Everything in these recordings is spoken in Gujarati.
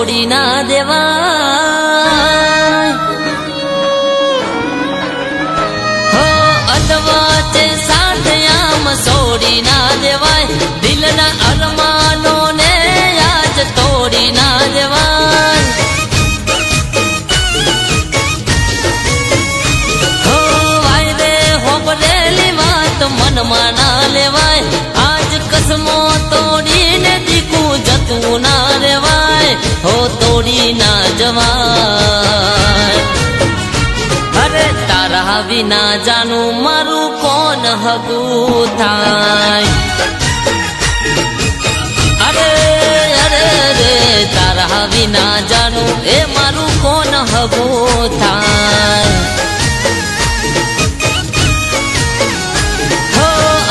છોડી ના દેવાય હો અધવચ્ચે સાથ આમ છોડી ના દેવાય દિલના અરમાનો ને આજ તોડી ના દેવાય હો વાયરે હોબરેલી વાત મનમાં ના લેવાય આજ કસમો તોડીને દીકું જતું ના રેવાય હો તોડી ના જવાય અરે તારા વિના જાનું મારું કોણ હગું થાય અરે અરે રે તારા વિના જાનું એ મારું કોણ હગું થાય હો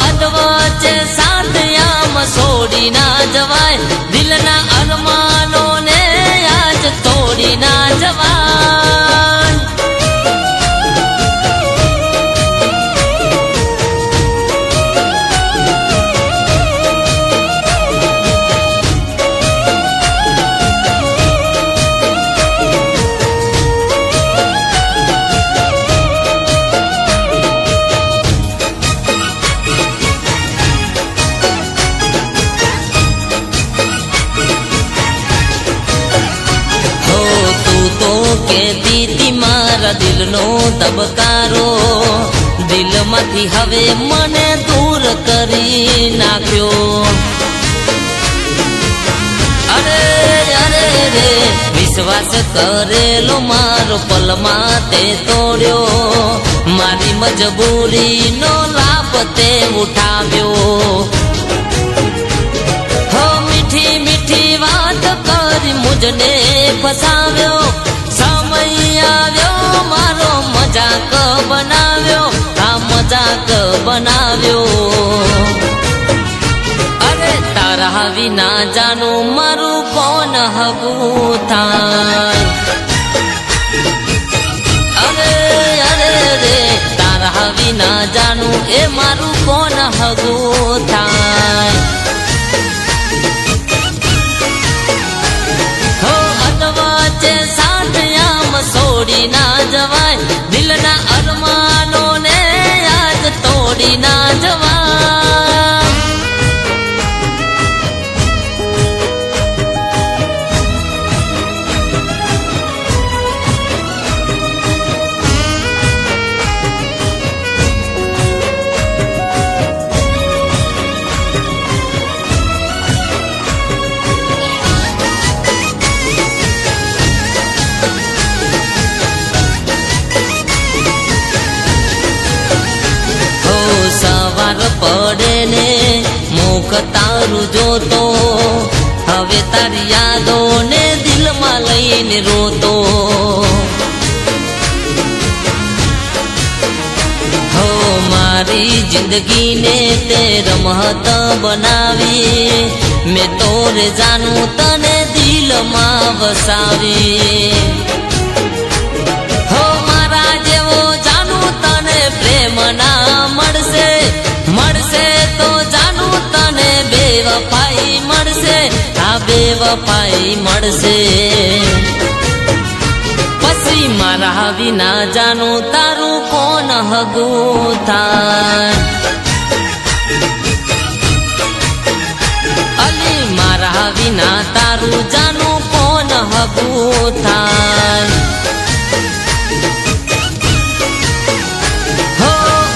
અધવચ્ચે સાથ આમ છોડી ના જવાય દિલના અરમાનો ને આજ તોડી ના જવાય કેતી તી મારા દિલનો ધબકારો દિલમાંથી હવે મને દૂર કરી નાખ્યો અરે અરે રે વિશ્વાસ કરેલો મારો પલમાં તે તોડ્યો મારી મજબૂરીનો લાભ તે ઉઠાવ્યો હો મીઠી મીઠી વાત કરી મુજને ફસાવ્યો સમય આવ્યો મારો મજાક બનાવ્યો આ મજાક બનાવ્યો અરે તારા વિના જાનું મારું કોણ હગું થાય અરે અરે રે તારા વિના જાનું એ મારું કોણ હગું થાય હો અધવચ્ચે સાથ આમ છોડી ના જવાય દિલના અરમાનો ને આજ તોડી ના જવાય સવાર પડે ને મુખ તારું જોતો હવે તારી યાદો ને દિલમાં લઈને રોતો હો મારી જિંદગીને તે રમત બનાવી મેં તોરે જાનું તને દિલમાં વસાવી હો મારા જેવો જાનું તને પ્રેમ ના મળશે મળશે તો જાનું તને બેવફાઈ મળશે આ બેવફાઈ મળશે પછી મારા વિના જાનું તારું કોણ હગું થાય અલી મારા વિના તારું જાનું કોણ હગું થાય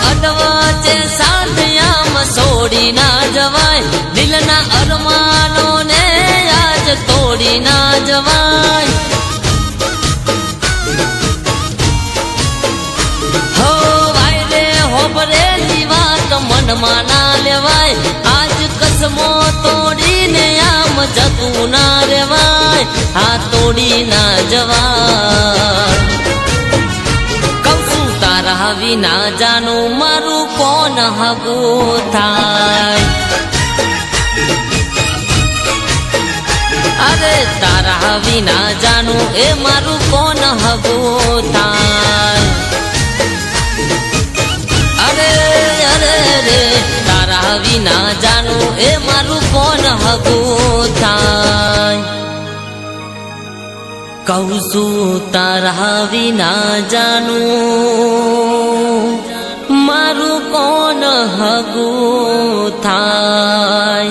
અધવચ્ચે સાથ આમ છોડી ના જવાય દિલના અરમાનો ને આજ તોડી ના જવાય હો વાયરે હોબરેલી વાત મનમાં ના લેવાય આજ કસમો તોડીને આમ જતું ના રેવાય આ તોડી ના જવાય તારા વિના જાનું મારું કોણ હગું થાય અરે તારા વિના જાનું એ મારું કોણ હગું થાય અરે અરે રે તારા વિના જાનું એ મારું કોણ હગું થાય કહું છું તારા વિના જાનું મારું કોણ હગું થાય.